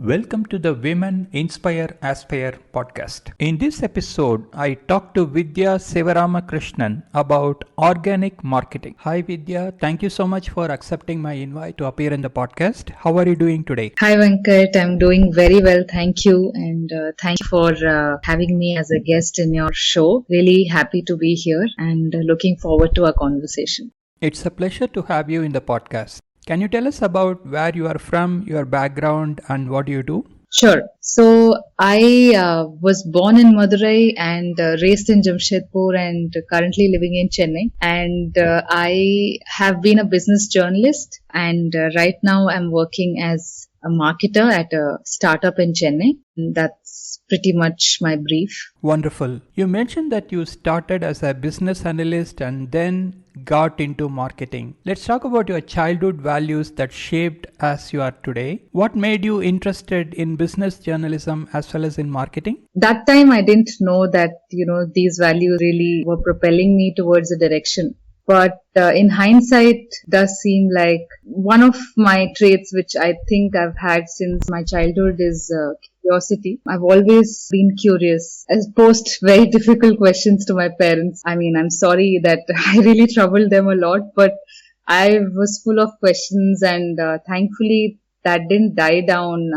Welcome to the Women Inspire Aspire podcast. In this episode, I talked to Vidhya Sivaramakrishnan about organic marketing. Hi Vidhya, thank you so much for accepting my invite to appear in the podcast. How are you doing today? Hi Venkat, I'm doing very well, thank you, and thank you for having me as a guest in your show. Really happy to be here and looking forward to our conversation. It's a pleasure to have you in the podcast. Can you tell us about where you are from, your background, and what you do? Sure. So I was born in Madurai and raised in Jamshedpur and currently living in Chennai. And I have been a business journalist and right now I'm working as a marketer at a startup in Chennai. And that's pretty much my brief. Wonderful. You mentioned that you started as a business analyst and then got into marketing. Let's talk about your childhood values that shaped as you are today. What made you interested in business journalism as well as in marketing? That time I didn't know that, these values really were propelling me towards a direction. But in hindsight, does seem like one of my traits, which I think I've had since my childhood, is curiosity. I've always been curious. I posed very difficult questions to my parents. I mean, I'm sorry that I really troubled them a lot, but I was full of questions and thankfully that didn't die down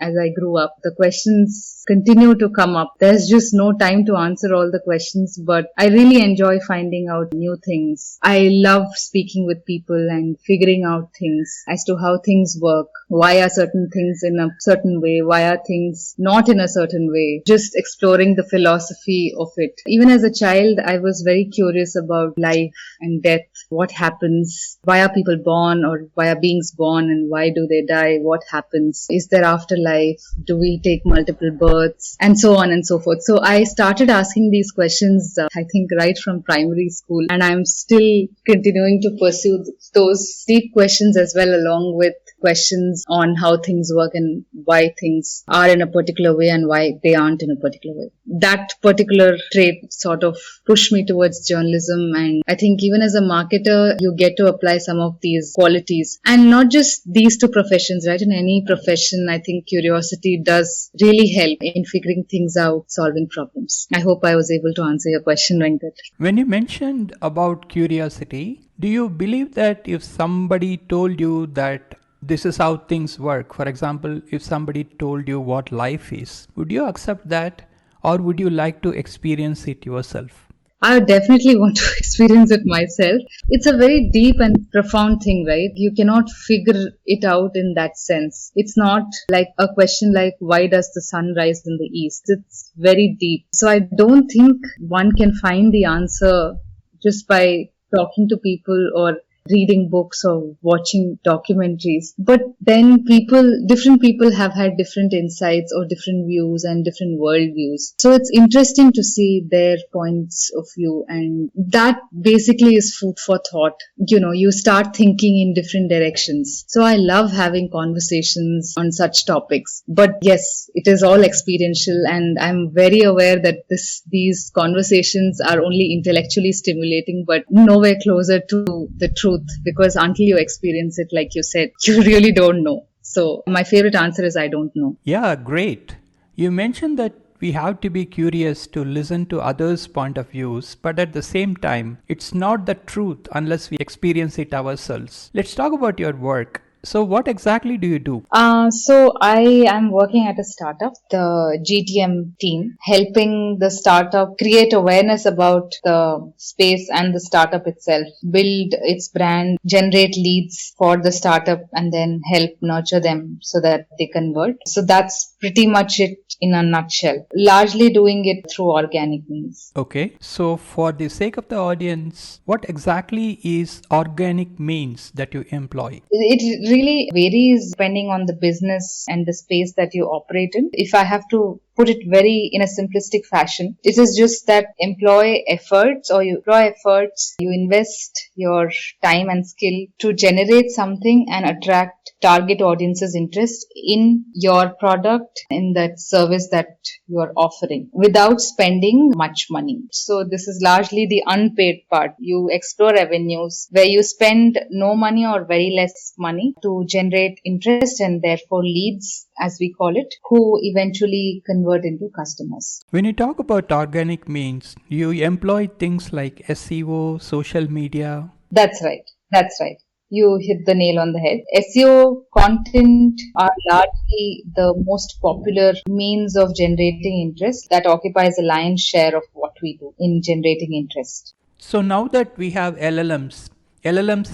as I grew up. The questions continue to come up. There's just no time to answer all the questions, but I really enjoy finding out new things. I love speaking with people and figuring out things as to how things work. Why are certain things in a certain way? Why are things not in a certain way? Just exploring the philosophy of it. Even as a child, I was very curious about life and death. What happens? Why are people born, or why are beings born, and why do they die? What happens? Is there afterlife? Do we take multiple births? And so on and so forth. So I started asking these questions, I think right from primary school, and I'm still continuing to pursue those deep questions as well, along with questions on how things work and why things are in a particular way and why they aren't in a particular way. That particular trait sort of pushed me towards journalism, and I think even as a marketer, you get to apply some of these qualities, and not just these two professions, right? In any profession, I think curiosity does really help in figuring things out, solving problems. I hope I was able to answer your question, Venkat. When you mentioned about curiosity, do you believe that if somebody told you that this is how things work, for example, if somebody told you what life is, would you accept that, or would you like to experience it yourself? I would definitely want to experience it myself. It's a very deep and profound thing, right? You cannot figure it out in that sense. It's not like a question like, why does the sun rise in the east? It's very deep. So I don't think one can find the answer just by talking to people or reading books or watching documentaries. But then different people have had different insights or different views and different worldviews. So it's interesting to see their points of view, and that basically is food for thought. You start thinking in different directions. So I love having conversations on such topics. But yes, it is all experiential, and I'm very aware that these conversations are only intellectually stimulating, but nowhere closer to the truth. Because until you experience it, like you said, you really don't know. So my favorite answer is I don't know. Yeah, great. You mentioned that we have to be curious to listen to others' point of views, but at the same time, it's not the truth unless we experience it ourselves. Let's talk about your work. So what exactly do you do? So I am working at a startup, the GTM team, helping the startup create awareness about the space and the startup itself, build its brand, generate leads for the startup, and then help nurture them so that they convert. So that's pretty much it in a nutshell. Largely doing it through organic means. Okay, so for the sake of the audience, what exactly is organic means that you employ? It really varies depending on the business and the space that you operate in. If I have to put it very in a simplistic fashion, it is just that you employ efforts, you invest your time and skill to generate something and attract target audience's interest in your product, in that service that you are offering without spending much money. So this is largely the unpaid part. You explore avenues where you spend no money or very less money to generate interest and therefore leads as we call it, who eventually convert into customers. When you talk about organic means, you employ things like SEO, social media. That's right. That's right. You hit the nail on the head. SEO content are largely the most popular means of generating interest that occupies a lion's share of what we do in generating interest. So now that we have LLMs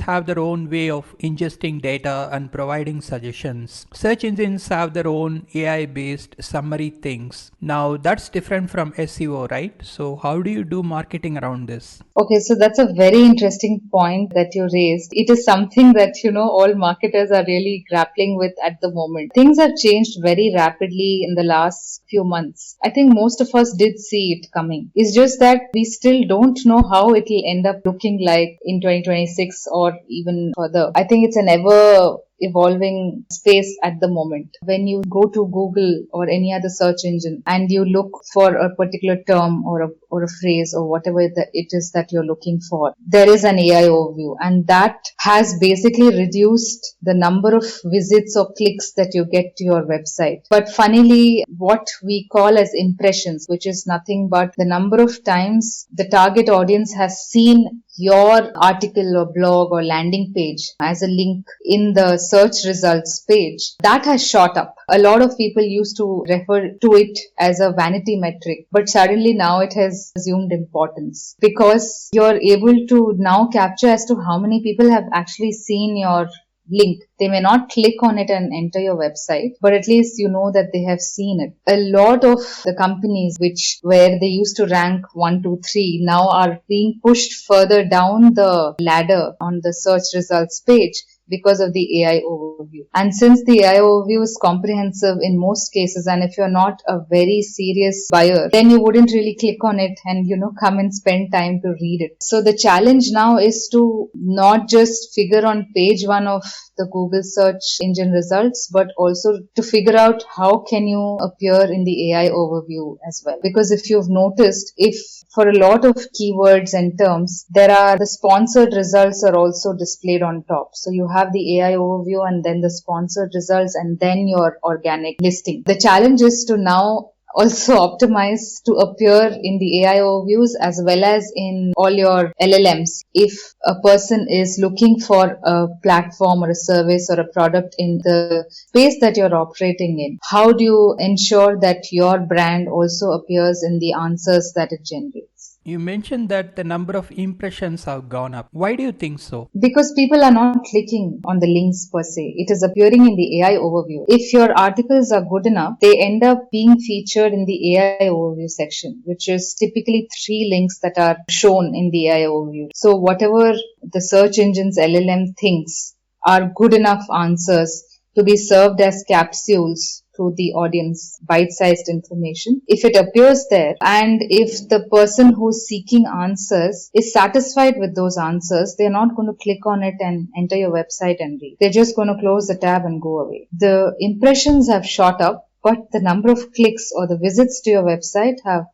have their own way of ingesting data and providing suggestions. Search engines have their own AI based summary things. Now that's different from SEO, right? So how do you do marketing around this? Okay, so that's a very interesting point that you raised. It is something that, all marketers are really grappling with at the moment. Things have changed very rapidly in the last few months. I think most of us did see it coming. It's just that we still don't know how it will end up looking like in 2026 or even further. I think it's an ever evolving space at the moment. When you go to Google or any other search engine and you look for a particular term or a phrase or whatever it is that you're looking for, there is an AI overview, and that has basically reduced the number of visits or clicks that you get to your website. But funnily, what we call as impressions, which is nothing but the number of times the target audience has seen your article or blog or landing page as a link in the search results page, that has shot up. A lot of people used to refer to it as a vanity metric, but suddenly now it has assumed importance because you're able to now capture as to how many people have actually seen your link. They may not click on it and enter your website, but at least you know that they have seen it. A lot of the companies where they used to rank 1, 2, 3 now are being pushed further down the ladder on the search results page because of the AI overview. And since the AI overview is comprehensive in most cases, and if you're not a very serious buyer, then you wouldn't really click on it and, come and spend time to read it. So the challenge now is to not just figure on page 1 of the Google search engine results, but also to figure out how can you appear in the AI overview as well. Because if you've noticed, if for a lot of keywords and terms, the sponsored results are also displayed on top. So you have the AI overview and then the sponsored results and then your organic listing. The challenge is to now also optimize to appear in the AI overviews as well as in all your LLMs. If a person is looking for a platform or a service or a product in the space that you're operating in, how do you ensure that your brand also appears in the answers that it generates? You mentioned that the number of impressions have gone up. Why do you think so? Because people are not clicking on the links per se. It is appearing in the AI overview. If your articles are good enough, they end up being featured in the AI overview section, which is typically 3 links that are shown in the AI overview. So whatever the search engine's LLM thinks are good enough answers to be served as capsules to the audience, bite-sized information. If it appears there and if the person who's seeking answers is satisfied with those answers, they're not going to click on it and enter your website and read. They're just going to close the tab and go away. The impressions have shot up, but the number of clicks or the visits to your website have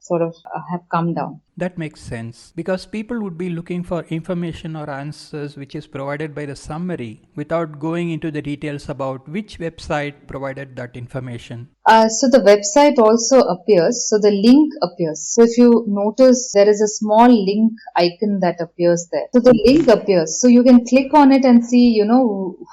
come down. That makes sense because people would be looking for information or answers which is provided by the summary without going into the details about which website provided that information. So the website also appears, so the link appears. So if you notice, there is a small link icon that appears there. So the link appears, so you can click on it and see,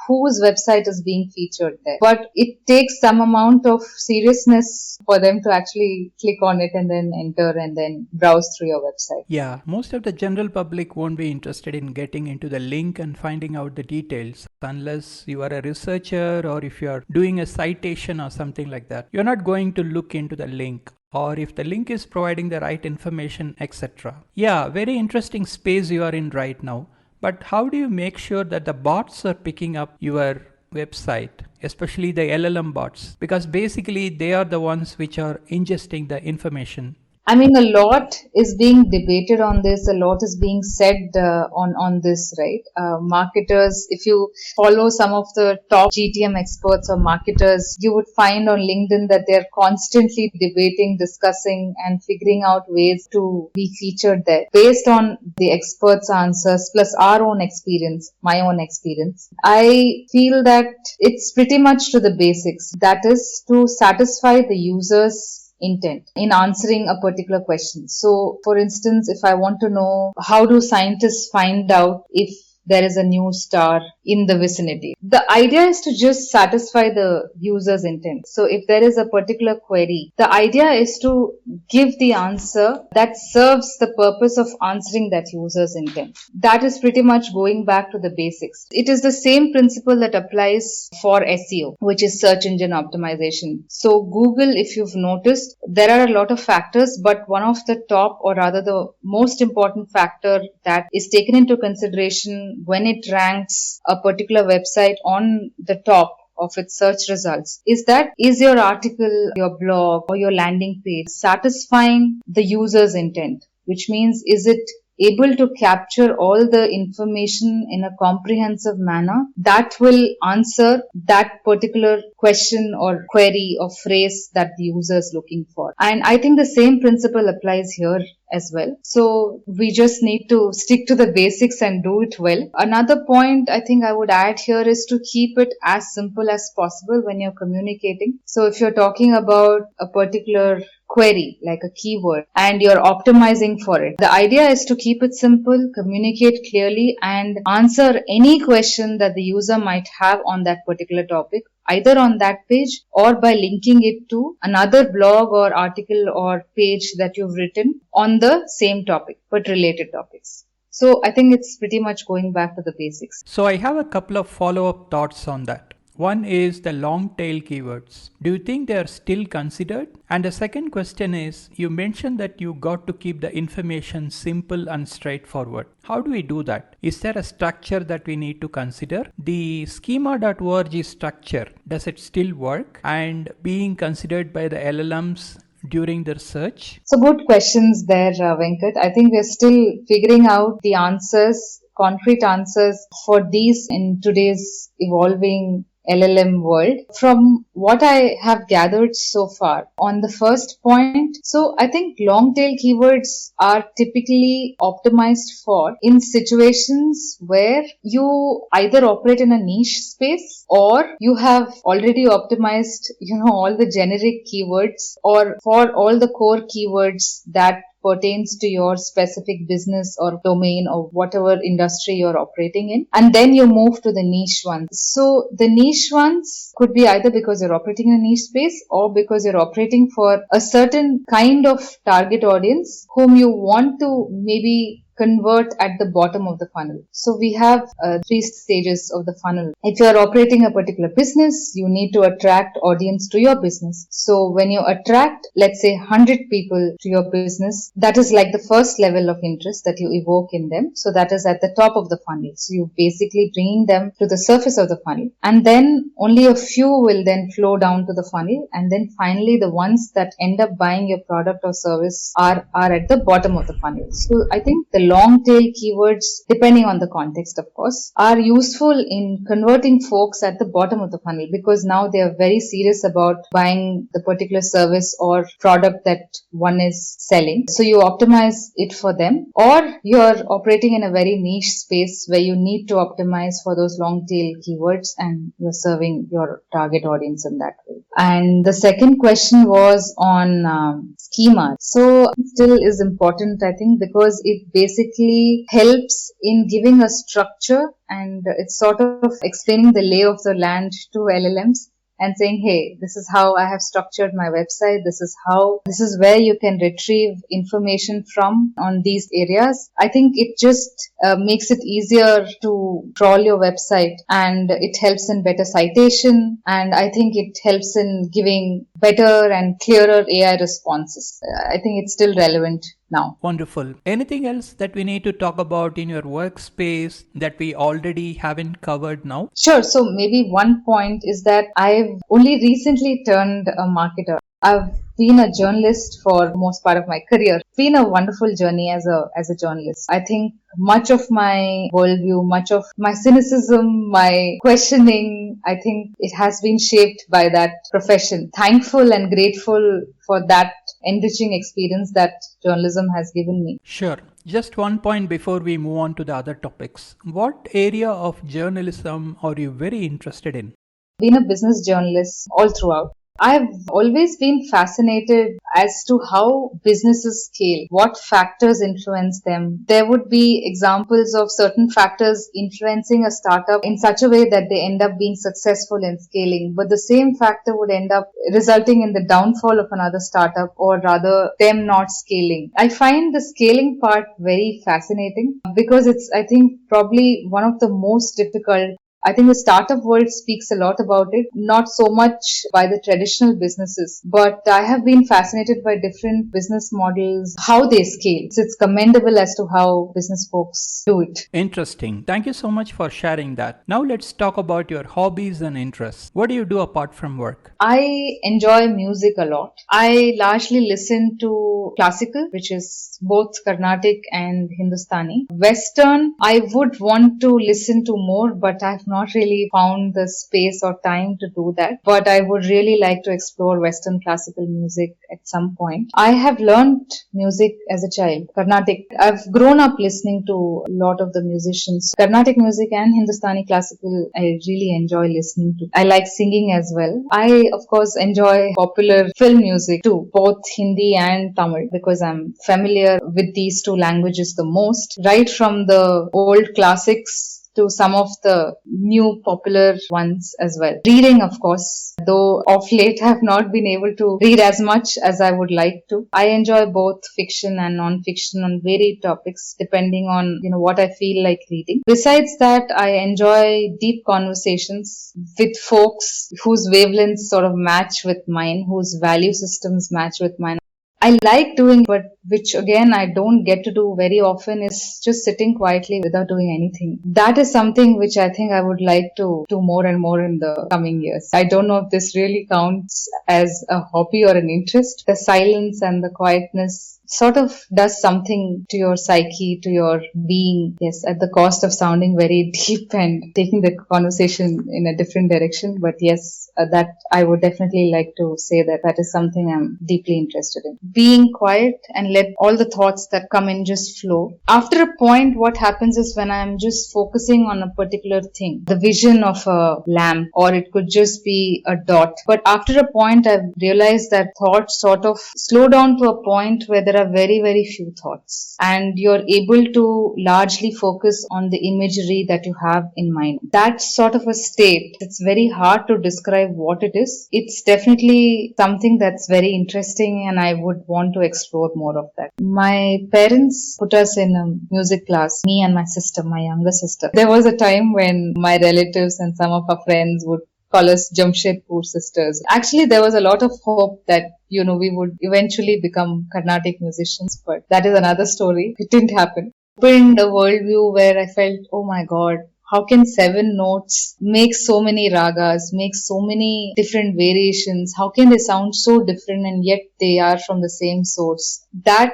whose website is being featured there. But it takes some amount of seriousness for them to actually click on it and then enter and then browse through your website. Yeah, most of the general public won't be interested in getting into the link and finding out the details unless you are a researcher or if you are doing a citation or something like that. You're not going to look into the link or if the link is providing the right information, etc. Yeah, very interesting space you are in right now. But how do you make sure that the bots are picking up your website, especially the LLM bots? Because basically they are the ones which are ingesting the information. I mean, a lot is being debated on this. A lot is being said on this, right? Marketers, if you follow some of the top GTM experts or marketers, you would find on LinkedIn that they're constantly debating, discussing, and figuring out ways to be featured there based on the experts' answers plus our own experience, my own experience. I feel that it's pretty much to the basics. That is to satisfy the user's intent in answering a particular question. So, for instance, if I want to know how do scientists find out if there is a new star in the vicinity, the idea is to just satisfy the user's intent. So if there is a particular query, the idea is to give the answer that serves the purpose of answering that user's intent. That is pretty much going back to the basics. It is the same principle that applies for SEO, which is search engine optimization. So Google, if you've noticed, there are a lot of factors, but one of the top, or rather the most important factor that is taken into consideration when it ranks a particular website on the top of its search results is your article, your blog, or your landing page satisfying the user's intent, which means is it able to capture all the information in a comprehensive manner that will answer that particular question or query or phrase that the user is looking for. And I think the same principle applies here as well. So we just need to stick to the basics and do it well. Another point I think I would add here is to keep it as simple as possible when you're communicating. So if you're talking about a particular query, like a keyword, and you're optimizing for it, the idea is to keep it simple, communicate clearly, and answer any question that the user might have on that particular topic, either on that page or by linking it to another blog or article or page that you've written on the same topic, but related topics. So I think it's pretty much going back to the basics. So I have a couple of follow-up thoughts on that. One is the long tail keywords. Do you think they are still considered? And the second question is, you mentioned that you got to keep the information simple and straightforward. How do we do that? Is there a structure that we need to consider? The schema.org structure, does it still work? And being considered by the LLMs during the research? So good questions there, Venkat. I think we're still figuring out the answers, concrete answers for these in today's evolving LLM world. From what I have gathered so far on the first point, so I think long tail keywords are typically optimized for in situations where you either operate in a niche space or you have already optimized, all the generic keywords or for all the core keywords that pertains to your specific business or domain or whatever industry you're operating in. And then you move to the niche ones. So the niche ones could be either because you're operating in a niche space or because you're operating for a certain kind of target audience whom you want to maybe convert at the bottom of the funnel. So we have 3 stages of the funnel. If you're operating a particular business, you need to attract audience to your business. So when you attract, let's say 100 people to your business, that is like the first level of interest that you evoke in them. So that is at the top of the funnel. So you basically bringing them to the surface of the funnel. And then only a few will then flow down to the funnel. And then finally the ones that end up buying your product or service are at the bottom of the funnel. So I think the long tail keywords, depending on the context of course, are useful in converting folks at the bottom of the funnel because now they are very serious about buying the particular service or product that one is selling. So you optimize it for them, or you're operating in a very niche space where you need to optimize for those long tail keywords and you're serving your target audience in that way. And the second question was on schema. So still is important, I think, because it basically helps in giving a structure and it's sort of explaining the lay of the land to LLMs and saying, hey, this is how I have structured my website. This is where you can retrieve information from on these areas. I think it just makes it easier to crawl your website and it helps in better citation. And I think it helps in giving better and clearer AI responses. I think it's still relevant now. Wonderful. Anything else that we need to talk about in your workspace that we already haven't covered now? Sure. So maybe one point is that I've only recently turned a marketer. I've been a journalist for most part of my career. It's been a wonderful journey as a journalist. I think much of my worldview, much of my cynicism, my questioning, I think it has been shaped by that profession. Thankful and grateful for that enriching experience that journalism has given me. Sure. Just one point before we move on to the other topics. What area of journalism are you very interested in? Been a business journalist all throughout. I've always been fascinated as to how businesses scale, what factors influence them. There would be examples of certain factors influencing a startup in such a way that they end up being successful in scaling, but the same factor would end up resulting in the downfall of another startup, or rather them not scaling. I find the scaling part very fascinating because it's, I think, probably one of the most difficult. I think the startup world speaks a lot about it, not so much by the traditional businesses, but I have been fascinated by different business models, how they scale. So it's commendable as to how business folks do it. Interesting. Thank you so much for sharing that. Now let's talk about your hobbies and interests. What do you do apart from work? I enjoy music a lot. I largely listen to classical, which is both Carnatic and Hindusthani. Western, I would want to listen to more, but I've not really found the space or time to do that. But I would really like to explore Western classical music at some point. I have learned music as a child, Carnatic. I've grown up listening to a lot of the musicians. Carnatic music and Hindustani classical, I really enjoy listening to. I like singing as well. I, of course, enjoy popular film music too, both Hindi and Tamil, because I'm familiar with these two languages the most. Right from the old classics to some of the new popular ones as well. Reading, of course, though of late I have not been able to read as much as I would like to. I enjoy both fiction and non-fiction on varied topics depending on, what I feel like reading. Besides that, I enjoy deep conversations with folks whose wavelengths sort of match with mine, whose value systems match with mine. I like doing, but which again I don't get to do very often, is just sitting quietly without doing anything. That is something which I think I would like to do more and more in the coming years. I don't know if this really counts as a hobby or an interest. The silence and the quietness sort of does something to your psyche, to your being. Yes, at the cost of sounding very deep and taking the conversation in a different direction. But yes, that I would definitely like to say that is something I'm deeply interested in. Being quiet and let all the thoughts that come in just flow. After a point, what happens is when I'm just focusing on a particular thing, the vision of a lamp, or it could just be a dot. But after a point, I've realized that thoughts sort of slow down to a point where there are very, very few thoughts. And you're able to largely focus on the imagery that you have in mind. That's sort of a state. It's very hard to describe what it is. It's definitely something that's very interesting, and I would want to explore more of that. My parents put us in a music class, me and my sister, my younger sister. There was a time when my relatives and some of our friends would call us Jamshedpur Sisters. Actually, there was a lot of hope that, we would eventually become Carnatic musicians, but that is another story. It didn't happen. Opened a worldview where I felt, oh my God, how can 7 notes make so many ragas, make so many different variations? How can they sound so different and yet they are from the same source? That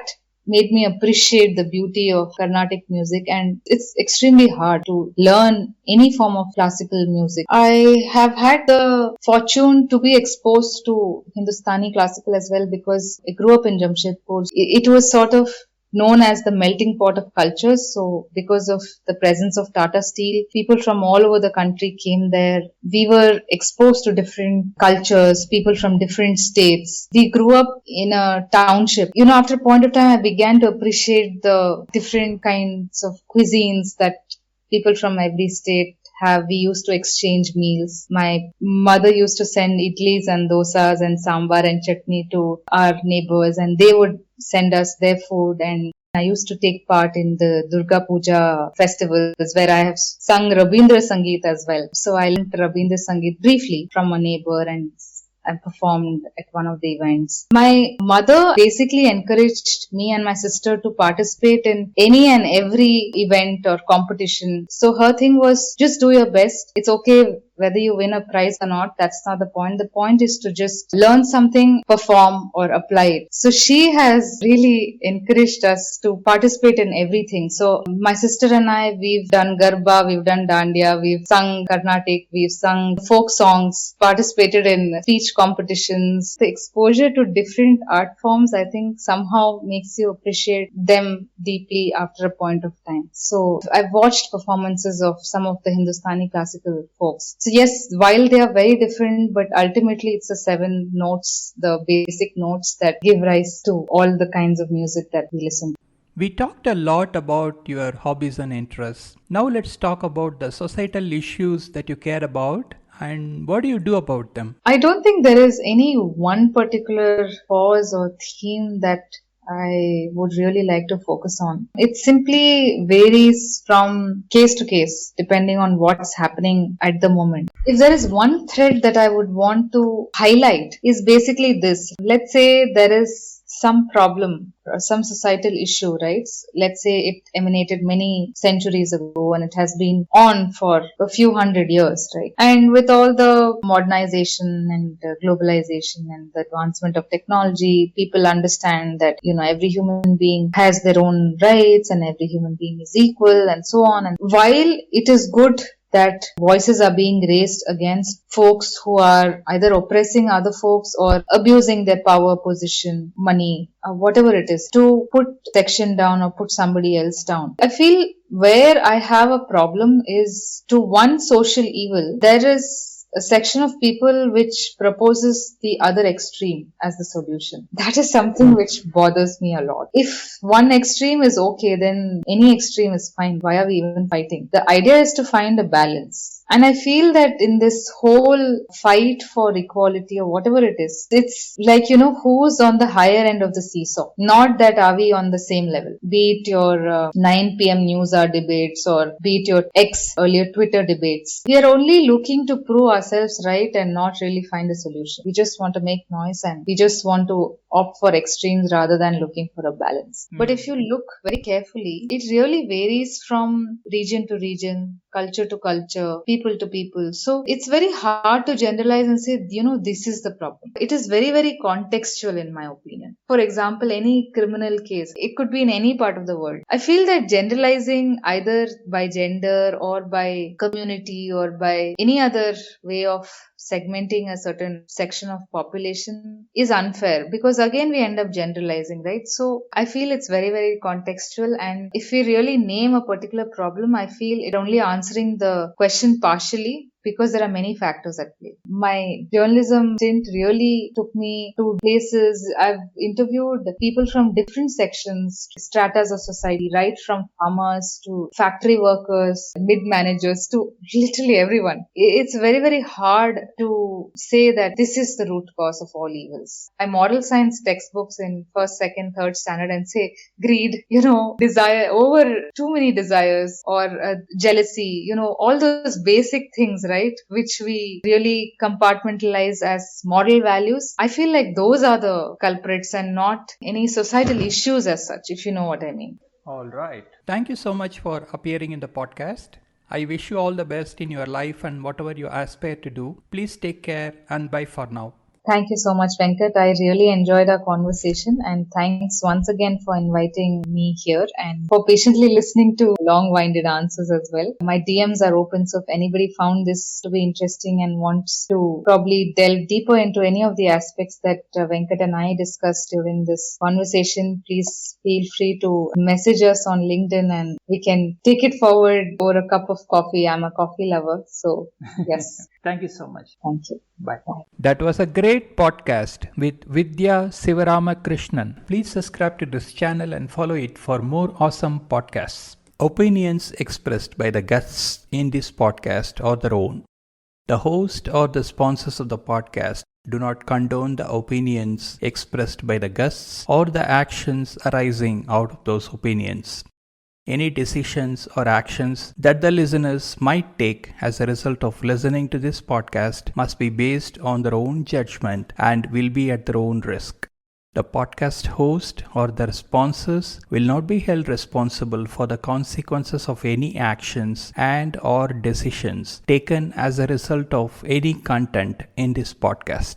made me appreciate the beauty of Carnatic music, and it's extremely hard to learn any form of classical music. I have had the fortune to be exposed to Hindustani classical as well because I grew up in Jamshedpur. It was sort of known as the melting pot of cultures. So because of the presence of Tata Steel, people from all over the country came there. We were exposed to different cultures, people from different states. We grew up in a township. After a point of time, I began to appreciate the different kinds of cuisines that people from every state have. We used to exchange meals. My mother used to send idlis and dosas and sambar and chutney to our neighbors, and they would send us their food. And I used to take part in the Durga Puja festivals where I have sung Rabindra Sangeet as well. So I learned Rabindra Sangeet briefly from a neighbor and performed at one of the events. My mother basically encouraged me and my sister to participate in any and every event or competition. So her thing was just do your best. It's okay Whether you win a prize or not, that's not the point. The point is to just learn something, perform, or apply it. So she has really encouraged us to participate in everything. So my sister and I, we've done Garba, we've done Dandiya, we've sung Carnatic, we've sung folk songs, participated in speech competitions. The exposure to different art forms, I think, somehow makes you appreciate them deeply after a point of time. So I've watched performances of some of the Hindusthani classical folks. So yes, while they are very different, but ultimately it's the 7 notes, the basic notes that give rise to all the kinds of music that we listen to. We talked a lot about your hobbies and interests. Now let's talk about the societal issues that you care about and what do you do about them? I don't think there is any one particular cause or theme that I would really like to focus on. It simply varies from case to case depending on what's happening at the moment. If there is one thread that I would want to highlight is basically this. Let's say there is some problem or some societal issue, right? Let's say it emanated many centuries ago and it has been on for a few hundred years, right? And with all the modernization and globalization and the advancement of technology, people understand that, every human being has their own rights and every human being is equal and so on. And while it is good that voices are being raised against folks who are either oppressing other folks or abusing their power, position, money, whatever it is, to put section down or put somebody else down. I feel where I have a problem is to one social evil, there is a section of people which proposes the other extreme as the solution. That is something which bothers me a lot. If one extreme is okay, then any extreme is fine. Why are we even fighting? The idea is to find a balance. And I feel that in this whole fight for equality or whatever it is, it's like, who's on the higher end of the seesaw? Not that are we on the same level. Be it your 9 p.m. news hour debates or be it your earlier Twitter debates. We are only looking to prove ourselves right and not really find a solution. We just want to make noise and we just want to opt for extremes rather than looking for a balance. But if you look very carefully, it really varies from region to region, culture to culture, people to people. So it's very hard to generalize and say, this is the problem. It is very, very contextual in my opinion. For example, any criminal case, it could be in any part of the world. I feel that generalizing either by gender or by community or by any other way of segmenting a certain section of population is unfair because again we end up generalizing, right? So I feel it's very, very contextual, and if we really name a particular problem, I feel it only answering the question partially because there are many factors at play. My journalism stint really took me to places. I've interviewed people from different sections, stratas of society, right from farmers to factory workers, mid-managers to literally everyone. It's very, very hard to say that this is the root cause of all evils. I model science textbooks in first, second, third standard and say greed, desire, over too many desires or jealousy, all those basic things, right, which we really compartmentalize as moral values. I feel like those are the culprits and not any societal issues as such, if you know what I mean. All right. Thank you so much for appearing in the podcast. I wish you all the best in your life and whatever you aspire to do. Please take care and bye for now. Thank you so much, Venkat. I really enjoyed our conversation, and thanks once again for inviting me here and for patiently listening to long-winded answers as well. My DMs are open, so if anybody found this to be interesting and wants to probably delve deeper into any of the aspects that Venkat and I discussed during this conversation, please feel free to message us on LinkedIn and we can take it forward over a cup of coffee. I'm a coffee lover, so yes. Thank you so much. Thank you. Bye. That was a great podcast with Vidhya Sivaramakrishnan. Please subscribe to this channel and follow it for more awesome podcasts. Opinions expressed by the guests in this podcast are their own. The host or the sponsors of the podcast do not condone the opinions expressed by the guests or the actions arising out of those opinions. Any decisions or actions that the listeners might take as a result of listening to this podcast must be based on their own judgment and will be at their own risk. The podcast host or the sponsors will not be held responsible for the consequences of any actions and or decisions taken as a result of any content in this podcast.